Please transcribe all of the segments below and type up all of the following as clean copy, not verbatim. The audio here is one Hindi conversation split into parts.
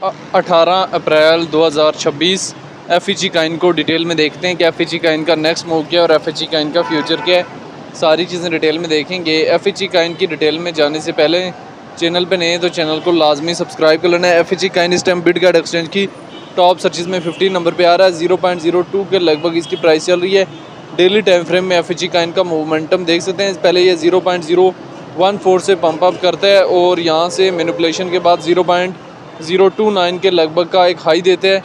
18 अप्रैल 2026 एफ काइन को डिटेल में देखते हैं कि एफ काइन का नेक्स्ट मूव क्या है और एफ काइन का फ्यूचर क्या है। सारी चीज़ें डिटेल में देखेंगे। एफ काइन की डिटेल में जाने से पहले चैनल पे नए हैं तो चैनल को लाजमी सब्सक्राइब कर लेना है। एफ काइन इस टाइम बिटगेट एक्सचेंज की टॉप सर्चिज़ में 15 नंबर पे आ रहा है। 0.02 के लगभग इसकी प्राइस चल रही है। डेली टाइम फ्रेम में एफ काइन का मोमेंटम देख सकते हैं। पहले ये 0.014 से पंप अप करता है और यहाँ से मैनिपुलेशन के बाद 0.029 के लगभग का एक हाई देते हैं।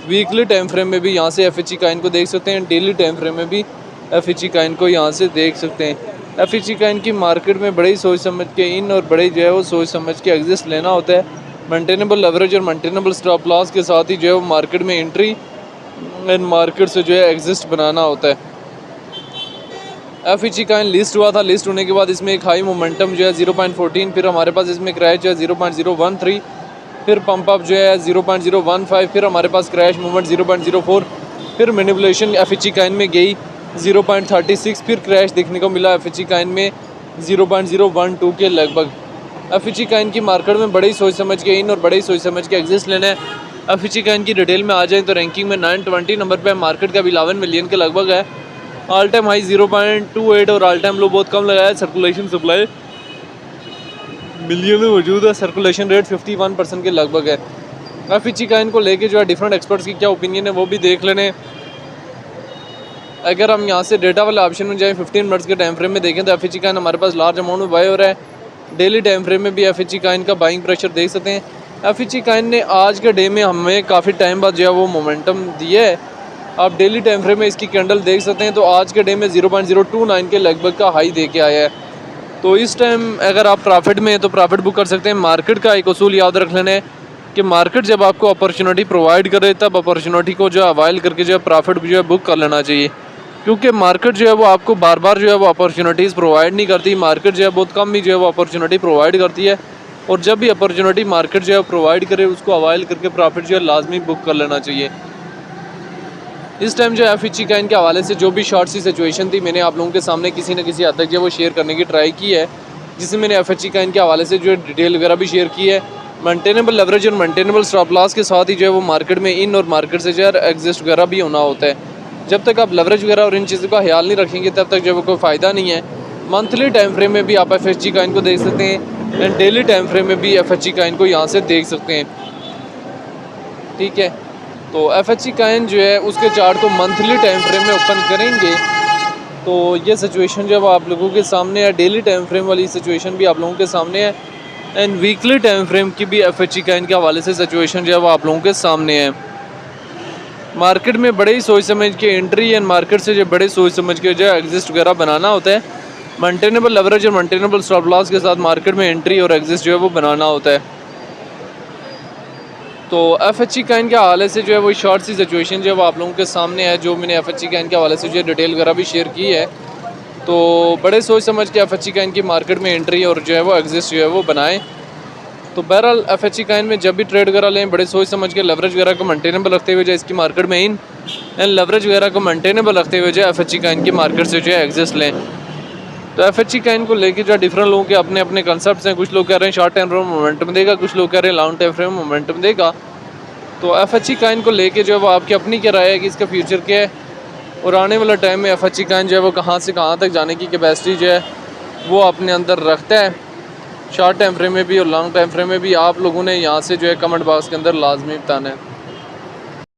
वीकली टाइम फ्रेम में भी यहाँ से एफ काइन को देख सकते हैं। डेली टाइम फ्रेम में भी एफ काइन को यहाँ से देख सकते हैं। एफ काइन की मार्केट में बड़े सोच समझ के इन और बड़े जो है वो सोच समझ के एग्जिस्ट लेना होता है। मेंटेनेबल लेवरेज और मेंटेनेबल स्टॉप लॉस के साथ ही जो है वो मार्केट में एंट्री एंड मार्केट से जो है एग्जिस्ट बनाना होता है। एफ काइन लिस्ट हुआ था। लिस्ट होने के बाद इसमें एक हाई मोमेंटम जो है 0.14, फिर हमारे पास इसमें क्रैश जो है 0.013, फिर पंप अप जो है 0.015, फिर हमारे पास क्रैश मूवमेंट 0.04, फिर मैनिपुलेशन एफ काइन में गई 0.36, फिर क्रैश देखने को मिला एफ काइन में 0.012 के लगभग। एफ काइन की मार्केट में बड़ी सोच समझ के इन और बड़ी सोच समझ के एग्जिस्ट लेना है। एफ काइन की डिटेल में आ जाए तो रैंकिंग में 920 नंबर पे मार्केट का भी 11 मिलियन के लगभग है। ऑल टाइम हाई 0.28 और ऑल टाइम लो बहुत कम लगाया है। सर्कुलेशन सप्लाई मिलियन में मौजूद है। सर्कुलेशन रेट 51% के लगभग है। एफ काइन को लेके जो है डिफरेंट एक्सपर्ट्स की क्या ओपिनियन है वो भी देख लेने। अगर हम यहाँ से डेटा वाले ऑप्शन में जाएँ 15 मिनट्स के टाइम फ्रेम में देखें तो एफ काइन हमारे पास लार्ज अमाउंट में बाय हो रहा है। डेली टाइम फ्रेम में भी एफ काइन का बाइंग प्रेशर देख सकते हैं। एफ काइन ने आज के डे में हमें काफ़ी टाइम बाद जो है वो मोमेंटम दिया है। आप डेली टाइम फ्रेम में इसकी कैंडल देख सकते हैं तो आज के डे में 0.029 के लगभग का हाई दे के आया है। तो इस टाइम अगर आप प्रॉफिट में हैं तो प्रॉफिट बुक कर सकते हैं। मार्केट का एक उसूल याद रख लेना है कि मार्केट जब आपको अपॉर्चुनिटी प्रोवाइड करे तब अपॉर्चुनिटी को जो है अवाइल करके जो है प्रॉफिट जो है बुक कर लेना चाहिए, क्योंकि मार्केट जो है वो आपको बार बार जो है वो अपॉर्चुनिटीज़ प्रोवाइड नहीं करती। मार्केट जो है बहुत कम ही जो है वो अपॉर्चुनिटी प्रोवाइड करती है और जब भी अपॉर्चुनिटी मार्केट जो है प्रोवाइड करे उसको अवाइल करके प्रॉफिट जो है लाजमी बुक कर लेना चाहिए। इस टाइम जो एफ काइन के हवाले से जो भी शॉर्ट सी सिचुएशन थी मैंने आप लोगों के सामने किसी न किसी हद तक जो वो शेयर करने की ट्राई की है, जिसमें मैंने एफ काइन के हवाले से जो है डिटेल वगैरह भी शेयर की है। मेंटेनेबल लेवरेज और मेंटेनेबल स्टॉप लॉस के साथ ही जो है वो मार्केट में इन और मार्केट से जो है एग्जिस्ट वगैरह भी होना होता है। जब तक आप लेवरेज वगैरह और इन चीज़ों का ख्याल नहीं रखेंगे तब तक जो है वो कोई फ़ायदा नहीं है। मंथली टाइम फ्रेम में भी आप एफ काइन को देख सकते हैं एंड डेली टाइम फ्रेम में भी एफ काइन को यहाँ से देख सकते हैं। ठीक है, तो एफ काइन जो है उसके चार्ट को मंथली टाइम फ्रेम में ओपन करेंगे तो ये सिचुएशन जो है आप लोगों के सामने है। डेली टाइम फ्रेम वाली सिचुएशन भी आप लोगों के सामने है एंड वीकली टाइम फ्रेम की भी एफ काइन के हवाले से सिचुएशन जो है वो आप लोगों के सामने है। मार्केट में बड़े ही सोच समझ के एंट्री एंड मार्केट से जो बड़े सोच समझ के जो है एग्जिस्ट वगैरह बनाना होता है। मेंटेनेबल लेवरेज और मेंटेनेबल स्टॉप लॉस के साथ मार्केट में एंट्री और एग्जिस्ट जो है वो बनाना होता है। तो एफ काइन के हवाले से जो है वो शॉर्ट सी सिचुएशन जो है वो आप लोगों के सामने है, जो मैंने एफ काइन के हवाले से जो है डिटेल वगैरह भी शेयर की है। तो बड़े सोच समझ के एफ काइन की मार्केट में एंट्री और जो है वो एग्जिस्ट जो है वो बनाएं। तो बहरहाल एफ काइन में जब भी ट्रेड वगैरह लें बड़े सोच समझ के लेवरेज वगैरह को मेंटेनेबल रखते हुए जो इसकी मार्केट में इन एंड लेवरेज वगैरह को मेंटेनेबल रखते हुए जो एफ काइन की मार्केट से जो है एग्जिस्ट लें। तो एफ काइन को लेके जो डिफरेंट लोगों के अपने अपने कंसेप्ट हैं। कुछ लोग कह रहे हैं शॉर्ट टाइम फ्रेम मोमेंटम देगा, कुछ लोग कह रहे हैं लॉन्ग टाइम फ्रेम मोमेंटम देगा। तो एफ काइन को लेके जो है वो आपकी अपनी क्या राय है कि इसका फ्यूचर क्या है और आने वाला टाइम में एफ काइन जो है वो कहाँ से कहाँ तक जाने की कैपेसिटी जो है वो अपने अंदर रखता है। शॉर्ट टाइम फ्रेम में भी और लॉन्ग टाइम फ्रेम में भी आप लोगों ने यहाँ से जो है कमेंट बॉक्स के अंदर लाजमी बताना है।